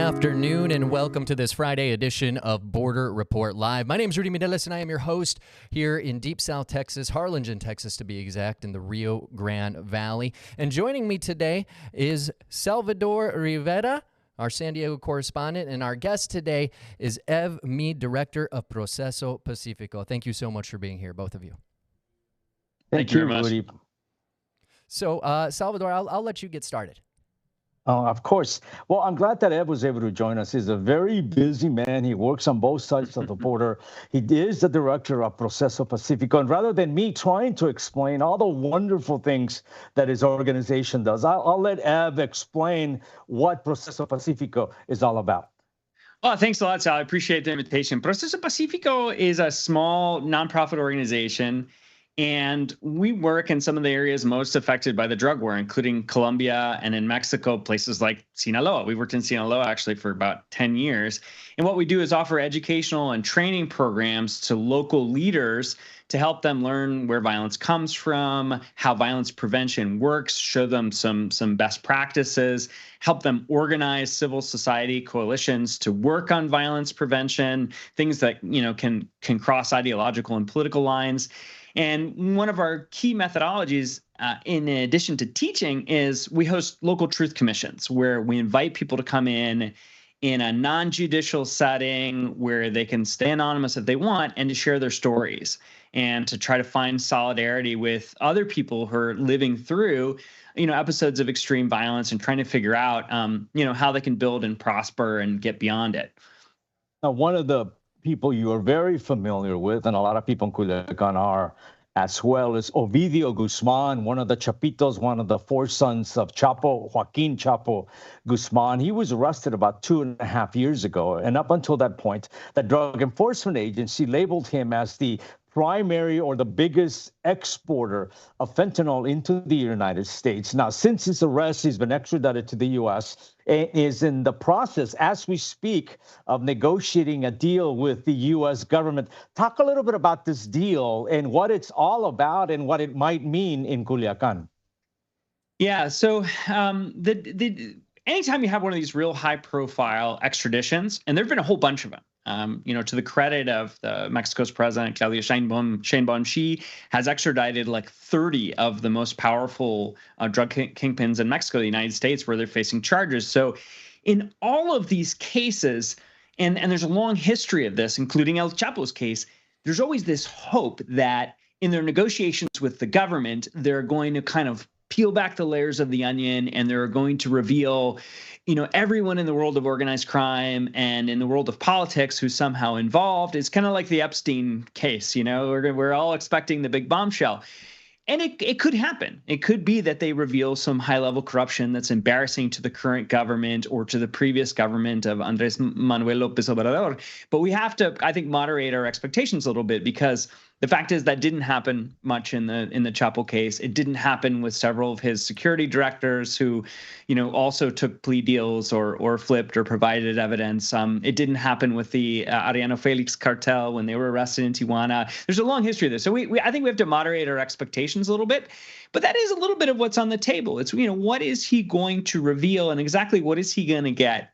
afternoon, and welcome to this Friday edition of Border Report Live. My name is Rudy Medeles, and I am your host here in Deep South Texas, Harlingen, Texas, to be exact, in the Rio Grande Valley. And joining me today is Salvador Rivera, our San Diego correspondent, and our guest today is Ev Mead, Director of Proceso Pacifico. Thank you so much for being here, both of you. Thank you very much. Rudy. So, Salvador, I'll let you get started. Oh, of course. Well, I'm glad that Ev was able to join us. He's a very busy man. He works on both sides of the border. He is the director of Proceso Pacifico. And rather than me trying to explain all the wonderful things that his organization does, I'll let Ev explain what Proceso Pacifico is all about. Oh, thanks a lot, Sal. I appreciate the invitation. Proceso Pacifico is a small nonprofit organization, and we work in some of the areas most affected by the drug war, including Colombia and in Mexico, places like Sinaloa. We worked in Sinaloa actually for about 10 years. And what we do is offer educational and training programs to local leaders to help them learn where violence comes from, how violence prevention works, show them some best practices, help them organize civil society coalitions to work on violence prevention, things that can cross ideological and political lines. And one of our key methodologies, in addition to teaching, is we host local truth commissions where we invite people to come in a non-judicial setting where they can stay anonymous if they want and to share their stories and to try to find solidarity with other people who are living through, episodes of extreme violence and trying to figure out, how they can build and prosper and get beyond it. Now, one of the people you are very familiar with, and a lot of people in Culiacan are as well, is Ovidio Guzman, one of the Chapitos, one of the four sons of Joaquin Chapo Guzman. He was arrested about 2.5 years ago. And up until that point, the Drug Enforcement Agency labeled him as the primary or the biggest exporter of fentanyl into the United States. Now, since his arrest, he's been extradited to the U.S., and is in the process, as we speak, of negotiating a deal with the U.S. government. Talk a little bit about this deal and what it's all about and what it might mean in Culiacan. Yeah, so anytime you have one of these real high-profile extraditions, and there have been a whole bunch of them, to the credit of Mexico's president, Claudia Sheinbaum, she has extradited like 30 of the most powerful drug kingpins in Mexico, the United States, where they're facing charges. So in all of these cases, and there's a long history of this, including El Chapo's case, there's always this hope that in their negotiations with the government, they're going to kind of peel back the layers of the onion and they're going to reveal everyone in the world of organized crime and in the world of politics who's somehow involved. It's kind of like the Epstein case, we're all expecting the big bombshell. And it could happen. It could be that they reveal some high-level corruption that's embarrassing to the current government or to the previous government of Andrés Manuel López Obrador. But we have to, I think, moderate our expectations a little bit because the fact is that didn't happen much in the Chapo case. It didn't happen with several of his security directors who, also took plea deals or flipped or provided evidence. It didn't happen with the Arellano Felix cartel when they were arrested in Tijuana. There's a long history of this. So I think we have to moderate our expectations a little bit. But that is a little bit of what's on the table. It's, what is he going to reveal and exactly what is he going to get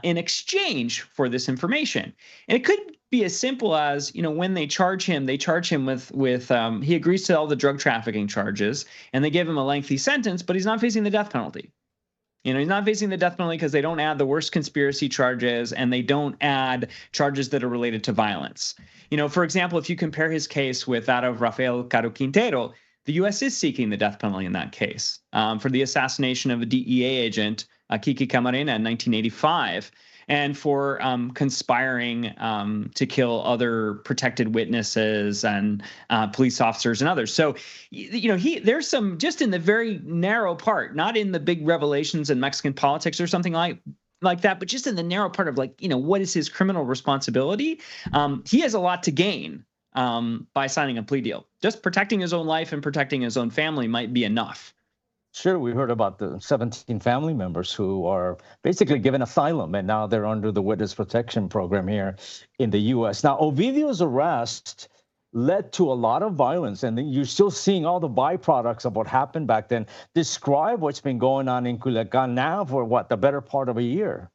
in exchange for this information? And it could be as simple as, when they charge him with he agrees to all the drug trafficking charges and they give him a lengthy sentence, but he's not facing the death penalty. He's not facing the death penalty because they don't add the worst conspiracy charges and they don't add charges that are related to violence. For example, if you compare his case with that of Rafael Caro Quintero, the U.S. is seeking the death penalty in that case for the assassination of a DEA agent, Kiki Camarena, in 1985. And for conspiring to kill other protected witnesses and police officers and others. So, there's some just in the very narrow part, not in the big revelations in Mexican politics or something like that, but just in the narrow part of what is his criminal responsibility? He has a lot to gain by signing a plea deal. Just protecting his own life and protecting his own family might be enough. Sure, we heard about the 17 family members who are basically given asylum, and now they're under the witness protection program here in the U.S. Now, Ovidio's arrest led to a lot of violence, and you're still seeing all the byproducts of what happened back then. Describe what's been going on in Culiacan now for the better part of a year.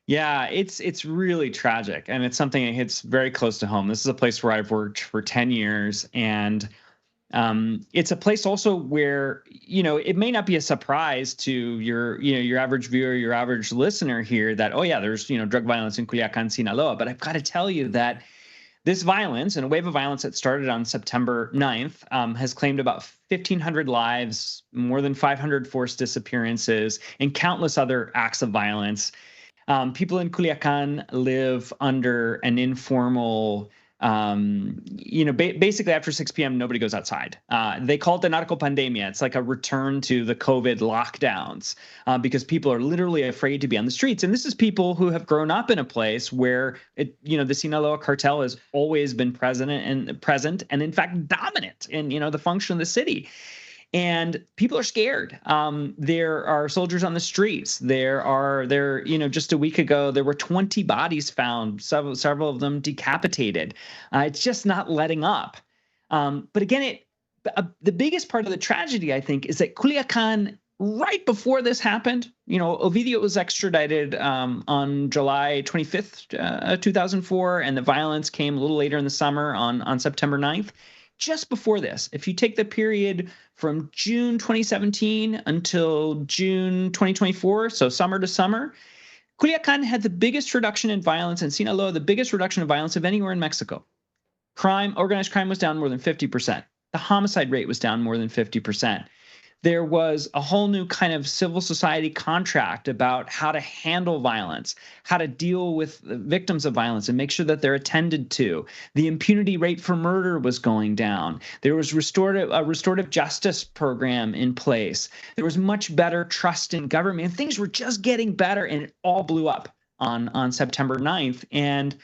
Yeah, it's really tragic, and it's something that hits very close to home. This is a place where I've worked for 10 years, and it's a place also where, it may not be a surprise to your average viewer, your average listener here that, oh yeah, there's, drug violence in Culiacan, Sinaloa. But I've got to tell you that this violence and a wave of violence that started on September 9th has claimed about 1,500 lives, more than 500 forced disappearances, and countless other acts of violence. People in Culiacan live under an informal, basically after 6 p.m., nobody goes outside. They call it the narco pandemia. It's like a return to the COVID lockdowns because people are literally afraid to be on the streets. And this is people who have grown up in a place where the Sinaloa cartel has always been present and in fact dominant in, the function of the city. And people are scared. There are soldiers on the streets. Just a week ago, there were 20 bodies found, several of them decapitated. It's just not letting up. But again, the biggest part of the tragedy, I think, is that Culiacan, right before this happened, Ovidio was extradited on July 25th, 2004, and the violence came a little later in the summer on September 9th. Just before this, if you take the period from June 2017 until June 2024, so summer to summer, Culiacan had the biggest reduction in violence, and Sinaloa the biggest reduction of violence of anywhere in Mexico. Organized crime was down more than 50%. The homicide rate was down more than 50%. There was a whole new kind of civil society contract about how to handle violence, how to deal with the victims of violence and make sure that they're attended to. The impunity rate for murder was going down. There was a restorative justice program in place. There was much better trust in government. And things were just getting better, and it all blew up on September 9th. And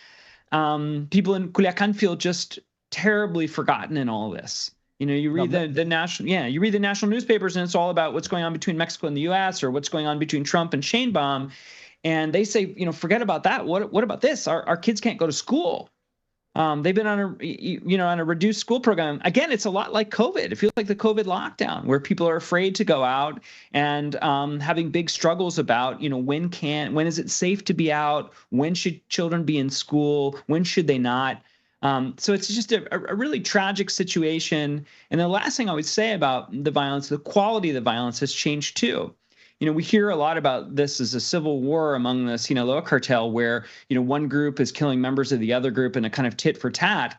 people in Culiacan feel just terribly forgotten in all this. You read the national newspapers, and it's all about what's going on between Mexico and the U.S. or what's going on between Trump and Sheinbaum, and they say, forget about that. What about this? Our kids can't go to school. They've been on a reduced school program. Again, it's a lot like COVID. It feels like the COVID lockdown, where people are afraid to go out and having big struggles about when is it safe to be out? When should children be in school? When should they not? So it's just a really tragic situation. And the last thing I would say about the violence, the quality of the violence has changed too. We hear a lot about this as a civil war among the Sinaloa cartel where, one group is killing members of the other group in a kind of tit for tat.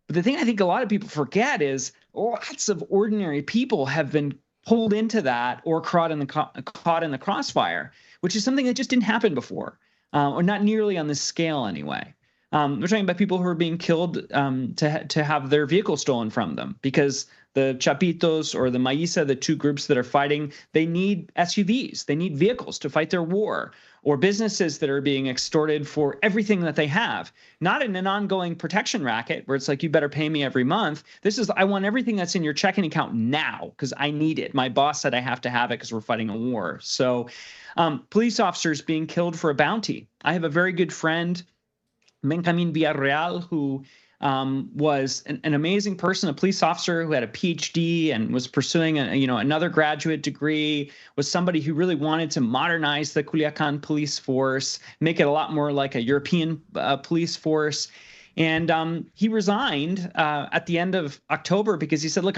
But the thing I think a lot of people forget is lots of ordinary people have been pulled into that or caught in the crossfire, which is something that just didn't happen before, or not nearly on this scale anyway. We're talking about people who are being killed to have their vehicle stolen from them because the Chapitos or the Maíza, the two groups that are fighting, they need SUVs. They need vehicles to fight their war, or businesses that are being extorted for everything that they have, not in an ongoing protection racket where it's like, you better pay me every month. This is, I want everything that's in your checking account now because I need it. My boss said I have to have it because we're fighting a war. So police officers being killed for a bounty. I have a very good friend, Benjamin Villarreal, who was an amazing person, a police officer who had a PhD and was pursuing another graduate degree, was somebody who really wanted to modernize the Culiacan police force, make it a lot more like a European police force. And he resigned at the end of October because he said, look,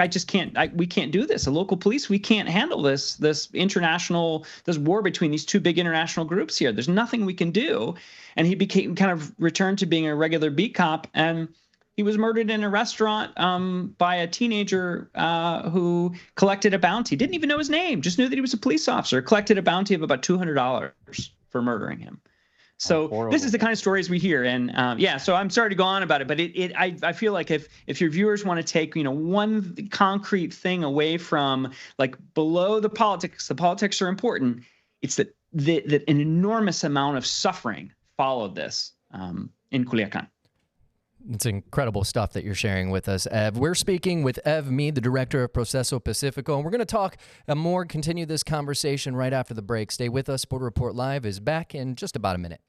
we can't do this. The local police, we can't handle this war between these two big international groups here. There's nothing we can do. And he returned to being a regular beat cop. And he was murdered in a restaurant by a teenager who collected a bounty. Didn't even know his name, just knew that he was a police officer, collected a bounty of about $200 for murdering him. So this is the kind of stories we hear. And so I'm sorry to go on about it, but I feel like if your viewers want to take, one concrete thing away from like below the politics are important. It's that an enormous amount of suffering followed this in Culiacan. It's incredible stuff that you're sharing with us, Ev. We're speaking with Ev Mead, the director of Proceso Pacifico, and we're going to continue this conversation right after the break. Stay with us. Border Report Live is back in just about a minute.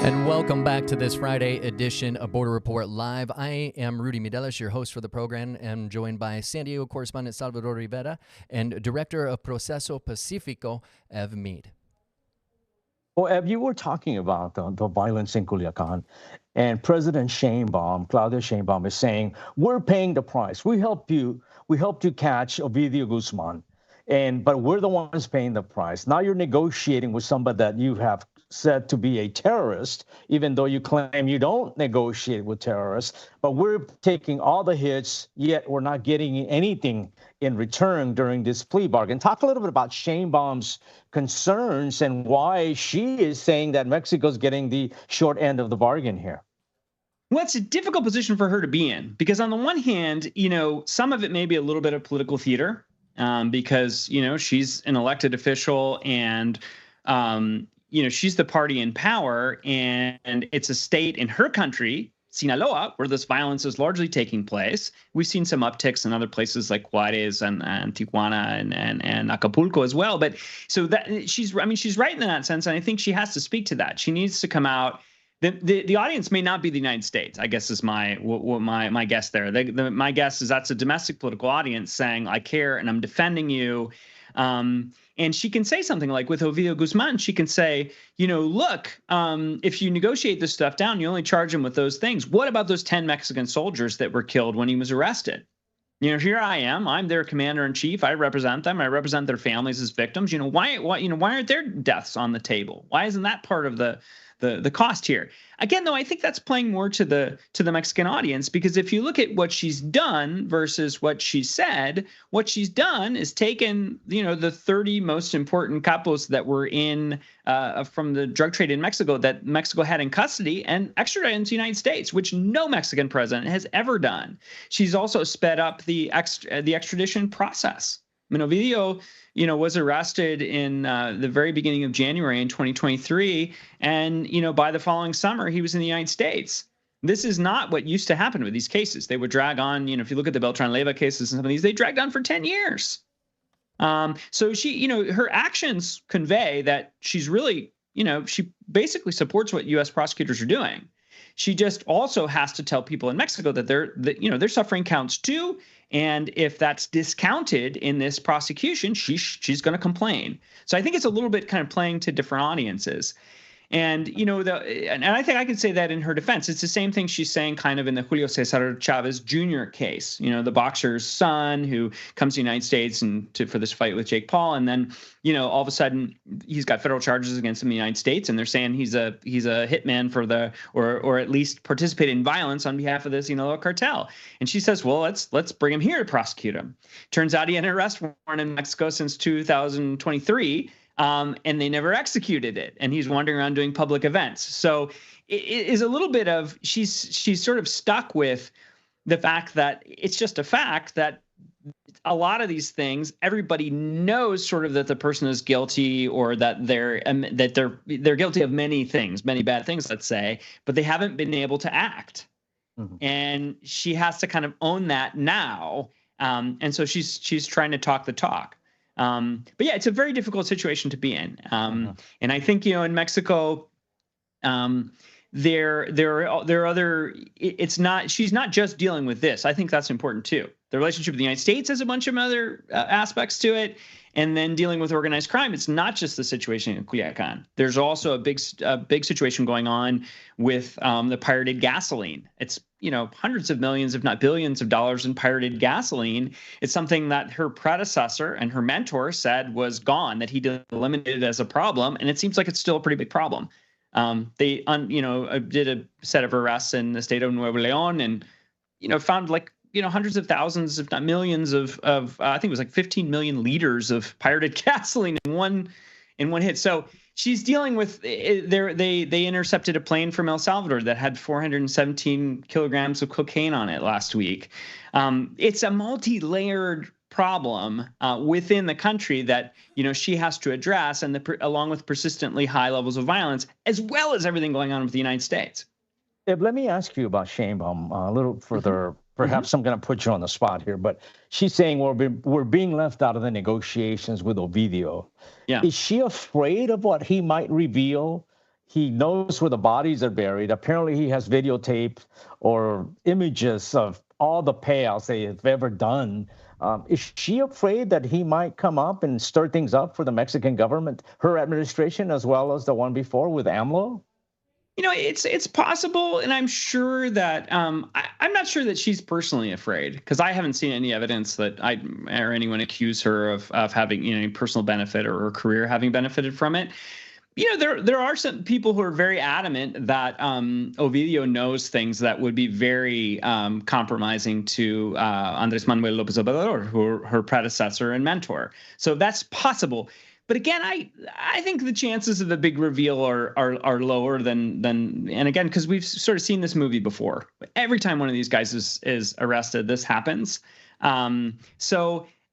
And welcome back to this Friday edition of Border Report Live. I am Rudy Mideles, your host for the program, and joined by San Diego correspondent Salvador Rivera and director of Proceso Pacifico, Ev Mead. Well, Ev, you were talking about the violence in Culiacan, and President Sheinbaum, Claudia Sheinbaum, is saying, we're paying the price. We helped you catch Ovidio Guzman, but we're the ones paying the price. Now you're negotiating with somebody that you have said to be a terrorist, even though you claim you don't negotiate with terrorists. But we're taking all the hits, yet we're not getting anything in return during this plea bargain. Talk a little bit about Sheinbaum's concerns and why she is saying that Mexico's getting the short end of the bargain here. Well, it's a difficult position for her to be in because on the one hand, some of it may be a little bit of political theater because, she's an elected official and, she's the party in power, and it's a state in her country, Sinaloa, where this violence is largely taking place. We've seen some upticks in other places like Juarez and Tijuana and Acapulco as well. But so that she's right in that sense, and I think she has to speak to that. She needs to come out. The audience may not be the United States, I guess is my guess there. My guess is that's a domestic political audience saying, I care and I'm defending you. And she can say something like with Ovidio Guzman, she can say, look, if you negotiate this stuff down, you only charge him with those things. What about those 10 Mexican soldiers that were killed when he was arrested? Here I am. I'm their commander in chief. I represent them. I represent their families as victims. Why aren't their deaths on the table? Why isn't that part of the cost here? Again, though, I think that's playing more to the Mexican audience, because if you look at what she's done versus what she said, what she's done is taken, the 30 most important capos that were in from the drug trade in Mexico that Mexico had in custody and extradited into the United States, which no Mexican president has ever done. She's also sped up the extradition process. Ovidio, was arrested in the very beginning of January in 2023. And, by the following summer, he was in the United States. This is not what used to happen with these cases. They would drag on, if you look at the Beltran-Leyva cases and some of these, they dragged on for 10 years. So she, her actions convey that she's really, she basically supports what U.S. prosecutors are doing. She just also has to tell people in Mexico that they're suffering counts too. And if that's discounted in this prosecution, she's going to complain. So I think it's a little bit kind of playing to different audiences. And, and I think I could say that in her defense. It's the same thing she's saying kind of in the Julio Cesar Chavez Jr. case, the boxer's son who comes to the United States for this fight with Jake Paul. And then, all of a sudden he's got federal charges against him in the United States. And they're saying he's a hitman for or at least participated in violence on behalf of the Sinaloa cartel. And she says, well, let's bring him here to prosecute him. Turns out he had an arrest warrant in Mexico since 2023. And they never executed it. And he's wandering around doing public events. So it is a little bit of she's sort of stuck with the fact that it's just a fact that a lot of these things, everybody knows sort of that the person is guilty or that they're guilty of many things, many bad things, let's say, but they haven't been able to act. Mm-hmm. And she has to kind of own that now. And so she's trying to talk the talk. But yeah, it's a very difficult situation to be in. And I think, in Mexico, there are other, she's not just dealing with this. I think that's important too. The relationship with the United States has a bunch of other aspects to it. And then dealing with organized crime, it's not just the situation in Culiacan. There's also a big situation going on with the pirated gasoline. It's hundreds of millions, if not billions of dollars in pirated gasoline. It's something that her predecessor and her mentor said was gone, that he eliminated as a problem. And it seems like it's still a pretty big problem. They did a set of arrests in the state of Nuevo León and, found hundreds of thousands, if not millions of I think it was like 15 million liters of pirated gasoline in one hit. So she's dealing with they intercepted a plane from El Salvador that had 417 kilograms of cocaine on it last week. It's a multi-layered problem within the country that she has to address, and along with persistently high levels of violence, as well as everything going on with the United States. Let me ask you about Sheinbaum a little further. Mm-hmm. Perhaps I'm going to put you on the spot here, but she's saying we're being left out of the negotiations with Ovidio. Yeah. Is she afraid of what he might reveal He knows where the bodies are buried. Apparently, he has videotape or images of all the payouts they have ever done. Is she afraid that he might come up and stir things up for the Mexican government, her administration, as well as the one before with AMLO? It's possible, and I'm sure that I'm not sure that she's personally afraid, because I haven't seen any evidence that I or anyone accuse her of having any personal benefit or her career having benefited from it. There are some people who are very adamant that Ovidio knows things that would be very compromising to Andrés Manuel López Obrador, her predecessor and mentor. So that's possible. But again, I think the chances of the big reveal are lower than and again, because we've sort of seen this movie before. Every time one of these guys is arrested, this happens.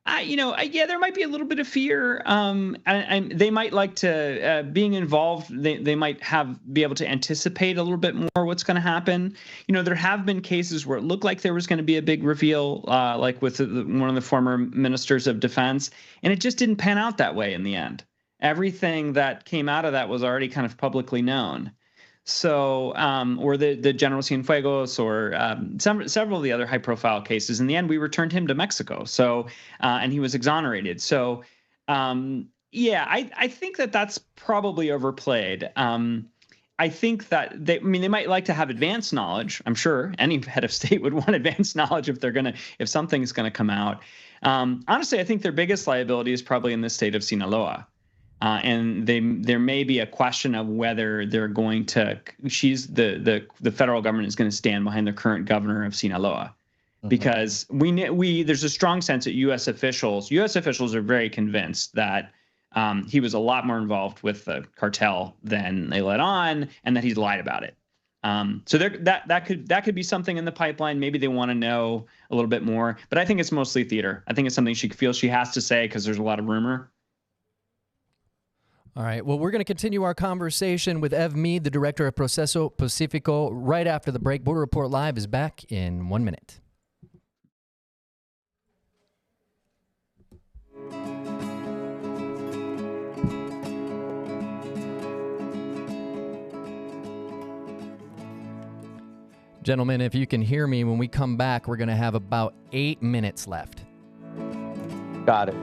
Yeah, there might be a little bit of fear. And they might like to being involved. They might be able to anticipate a little bit more what's going to happen. There have been cases where it looked like there was going to be a big reveal, like with one of the former ministers of defense, and it just didn't pan out that way in the end. Everything that came out of that was already kind of publicly known. So, or the General Cienfuegos, or several of the other high-profile cases. In the end, we returned him to Mexico. So, and he was exonerated. So, yeah, I think that's probably overplayed. I think that they might like to have advanced knowledge. I'm sure any head of state would want advanced knowledge if something's gonna come out. Honestly, I think their biggest liability is probably in the state of Sinaloa. And there may be a question of whether they're going to. The federal government is going to stand behind the current governor of Sinaloa, because there's a strong sense that U.S. officials are very convinced that he was a lot more involved with the cartel than they let on, and that he's lied about it. So that could be something in the pipeline. Maybe they want to know a little bit more, but I think it's mostly theater. I think it's something she feels she has to say because there's a lot of rumor. All right. Well, we're going to continue our conversation with Ev Mead, the director of Proceso Pacifico, right after the break. Border Report Live is back in 1 minute. Gentlemen, if you can hear me, when we come back, we're going to have about 8 minutes left. Got it.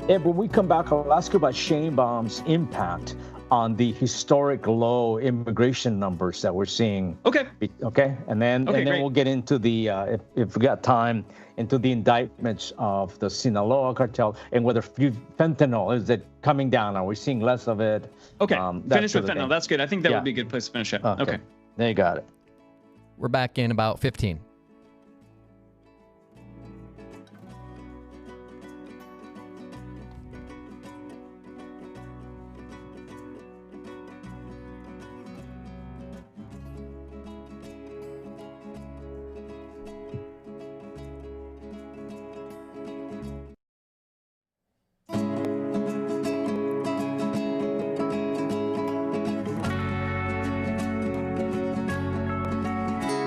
And when we come back, I'll ask you about Sheinbaum's impact on the historic low immigration numbers that we're seeing. Okay. Okay. And then we'll get into the, if we got time, into the indictments of the Sinaloa cartel and whether fentanyl, is it coming down? Are we seeing less of it? Okay. Finish with fentanyl. That's good. I think that would be a good place to finish it. Okay. There you got it. We're back in about 15.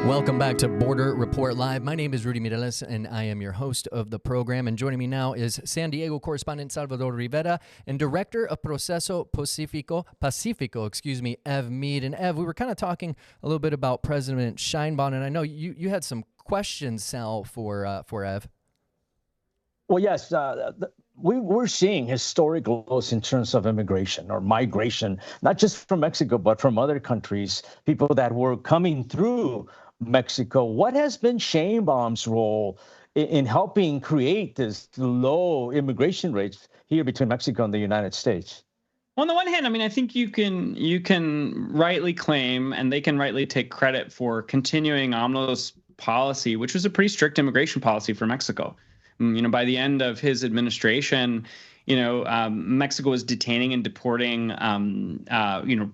Welcome back to Border Report Live. My name is Rudy Mireles, and I am your host of the program. And joining me now is San Diego correspondent Salvador Rivera and director of Proceso Pacifico, Ev Mead. And Ev, we were kind of talking a little bit about President Sheinbaum, and I know you had some questions, Sal, for Ev. Well, yes. We're seeing historic lows in terms of immigration or migration, not just from Mexico, but from other countries, people that were coming through Mexico. What has been Sheinbaum's role in helping create this low immigration rates here between Mexico and the United States? Well, on the one hand, I think you can rightly claim, and they can rightly take credit for continuing AMLO's policy, which was a pretty strict immigration policy for Mexico. By the end of his administration, Mexico was detaining and deporting,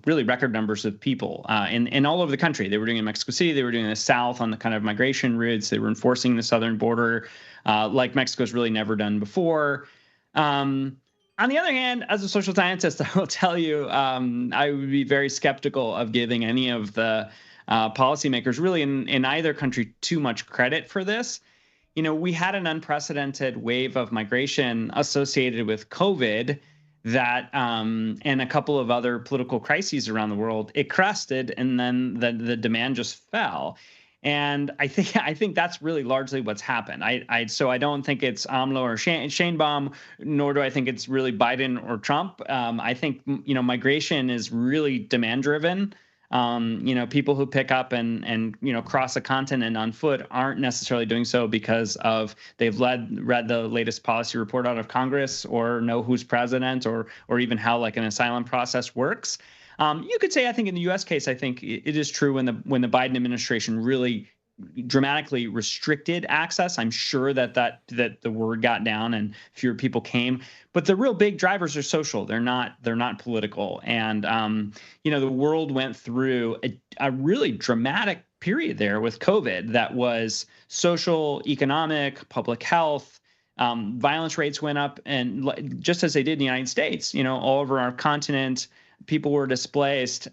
really record numbers of people in all over the country. They were doing it in Mexico City. They were doing it in the south on the kind of migration routes. They were enforcing the southern border like Mexico's really never done before. On the other hand, as a social scientist, I will tell you, I would be very skeptical of giving any of the policymakers really in either country too much credit for this. We had an unprecedented wave of migration associated with COVID that and a couple of other political crises around the world, it crested, and then the demand just fell. And I think that's really largely what's happened. So I don't think it's AMLO or Sheinbaum, nor do I think it's really Biden or Trump. I think migration is really demand driven. People who pick up and cross a continent on foot aren't necessarily doing so because of they've read the latest policy report out of Congress, or know who's president, or even how like an asylum process works. You could say, I think in the U.S. case, I think it is true when the Biden administration really dramatically restricted access. I'm sure that the word got down and fewer people came, but the real big drivers are social. They're not political. And the world went through a really dramatic period there with COVID that was social, economic, public health. Violence rates went up, and just as they did in the United States, all over our continent, people were displaced.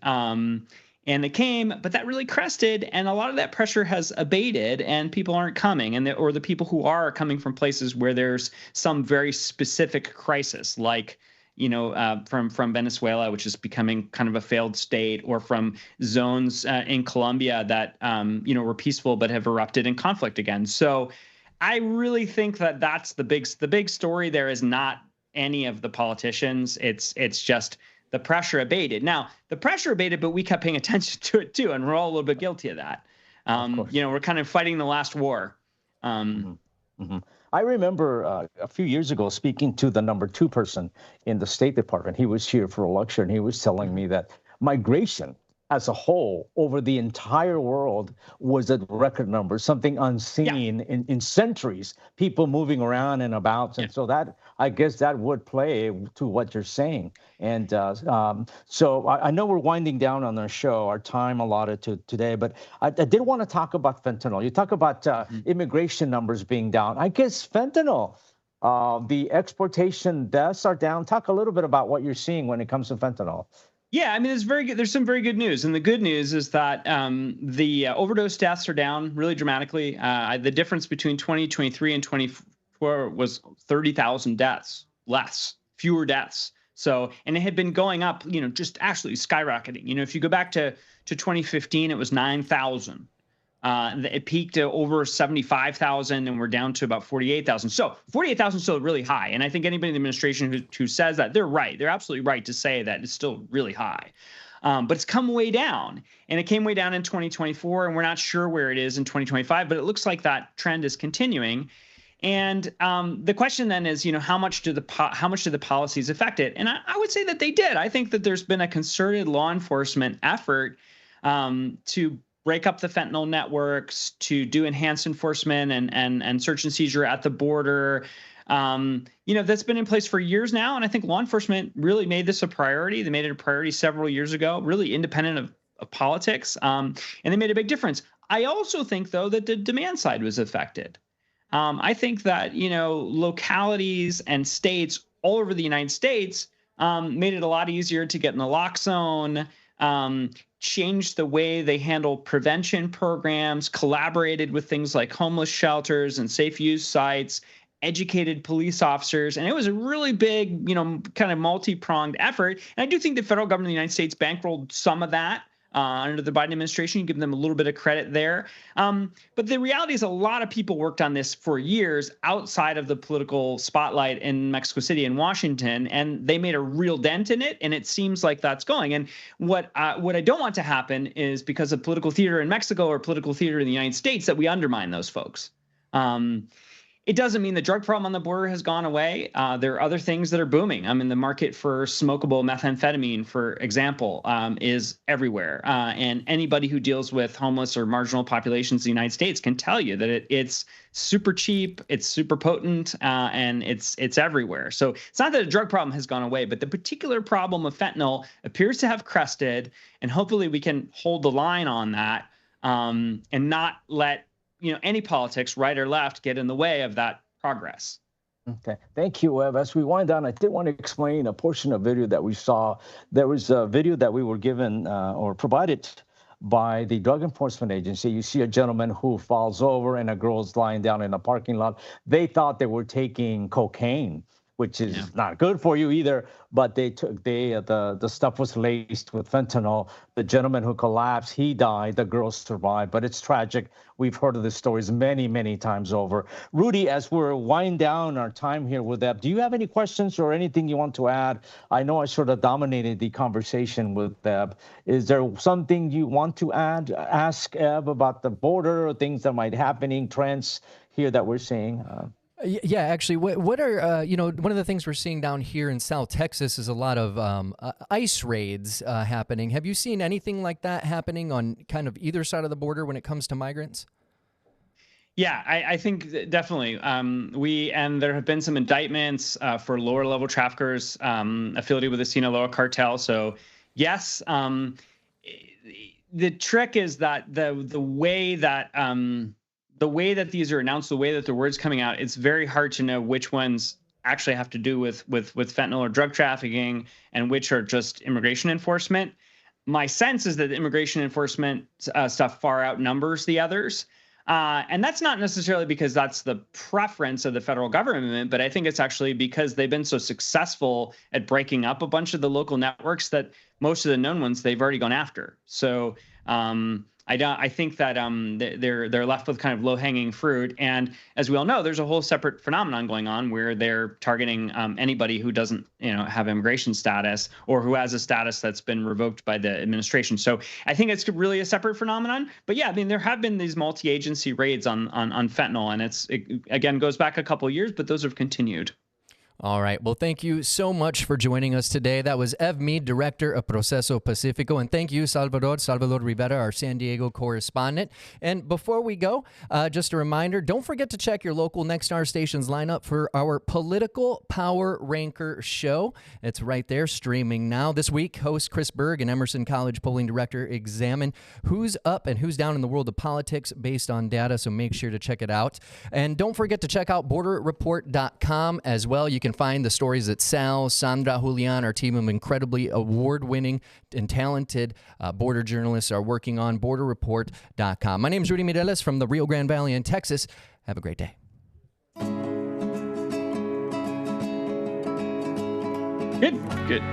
And they came, but that really crested, and a lot of that pressure has abated, and people aren't coming, or the people who are coming from places where there's some very specific crisis, like from Venezuela, which is becoming kind of a failed state, or from zones in Colombia that were peaceful but have erupted in conflict again. So I really think that that's the big story. There is not any of the politicians. It's just the pressure abated. Now, the pressure abated, but we kept paying attention to it too, and we're all a little bit guilty of that. We're kind of fighting the last war. I remember a few years ago speaking to the number 2 person in the State Department. He was here for a lecture, and he was telling me that migration as a whole over the entire world was at record numbers, something unseen in centuries, people moving around and about. And so that, I guess that would play to what you're saying. And so I know we're winding down on our show, our time allotted to today, but I did want to talk about fentanyl. You talk about immigration numbers being down. I guess fentanyl, the exportation deaths are down. Talk a little bit about what you're seeing when it comes to fentanyl. Yeah, I mean, there's some very good news. And the good news is that the overdose deaths are down really dramatically. The difference between 2023 and 24 was 30,000 deaths less, fewer deaths. So, and it had been going up, just actually skyrocketing. If you go back to 2015, it was 9,000. It peaked to over 75,000, and we're down to about 48,000. So 48,000 is still really high. And I think anybody in the administration who says that, they're right. They're absolutely right to say that it's still really high. But it's come way down, and it came way down in 2024, and we're not sure where it is in 2025, but it looks like that trend is continuing. And the question then is, how much do the policies affect it? And I would say that they did. I think that there's been a concerted law enforcement effort to break up the fentanyl networks, to do enhanced enforcement and search and seizure at the border. That's been in place for years now. And I think law enforcement really made this a priority. They made it a priority several years ago, really independent of politics. And they made a big difference. I also think, though, that the demand side was affected. I think that, localities and states all over the United States made it a lot easier to get in the lock zone, changed the way they handle prevention programs, collaborated with things like homeless shelters and safe use sites, educated police officers. And it was a really big, kind of multi-pronged effort. And I do think the federal government of the United States bankrolled some of that under the Biden administration. You give them a little bit of credit there. But the reality is a lot of people worked on this for years outside of the political spotlight in Mexico City and Washington, and they made a real dent in it. And it seems like that's going. And what I don't want to happen is, because of political theater in Mexico or political theater in the United States, that we undermine those folks. It doesn't mean the drug problem on the border has gone away. There are other things that are booming. I mean, the market for smokable methamphetamine, for example, is everywhere. And anybody who deals with homeless or marginal populations in the United States can tell you that it's super cheap, it's super potent, and it's everywhere. So it's not that the drug problem has gone away, but the particular problem of fentanyl appears to have crested, and hopefully we can hold the line on that and not let any politics, right or left, get in the way of that progress. Okay. Thank you, Webb. As we wind down, I did want to explain a portion of video that we saw. There was a video that we were given or provided by the Drug Enforcement Agency. You see a gentleman who falls over and a girl's lying down in a parking lot. They thought they were taking cocaine. which is not good for you either. But the stuff was laced with fentanyl. The gentleman who collapsed, he died. The girl survived, but it's tragic. We've heard of the stories many, many times over. Rudy, as we're winding down our time here with Eb, do you have any questions or anything you want to add? I know I sort of dominated the conversation with Eb. Is there something you want to ask Eb about the border or things that might happening, trends here that we're seeing? Yeah, actually, what are, one of the things we're seeing down here in South Texas is a lot of ICE raids happening. Have you seen anything like that happening on kind of either side of the border when it comes to migrants? Yeah, I think definitely. There have been some indictments for lower level traffickers affiliated with the Sinaloa cartel. So yes, the trick is that the way that these are announced, the way that the word's coming out, it's very hard to know which ones actually have to do with fentanyl or drug trafficking and which are just immigration enforcement. My sense is that the immigration enforcement stuff far outnumbers the others. And that's not necessarily because that's the preference of the federal government, but I think it's actually because they've been so successful at breaking up a bunch of the local networks that most of the known ones they've already gone after. So I think that they're left with kind of low-hanging fruit, and as we all know, there's a whole separate phenomenon going on where they're targeting anybody who doesn't, have immigration status or who has a status that's been revoked by the administration. So I think it's really a separate phenomenon. But yeah, I mean, there have been these multi-agency raids on fentanyl, and it again goes back a couple of years, but those have continued. All right. Well, thank you so much for joining us today. That was Ev Mead, Director of Proceso Pacifico. And thank you, Salvador Rivera, our San Diego correspondent. And before we go, just a reminder, don't forget to check your local Nexstar station's lineup for our Political Power Ranker show. It's right there, streaming now. This week, host Chris Berg and Emerson College polling director examine who's up and who's down in the world of politics based on data, so make sure to check it out. And don't forget to check out borderreport.com as well. You can find the stories that Sal, Sandra, Julian, our team of incredibly award-winning and talented border journalists are working on, borderreport.com. My name is Rudy Mireles from the Rio Grande Valley in Texas. Have a great day. Good.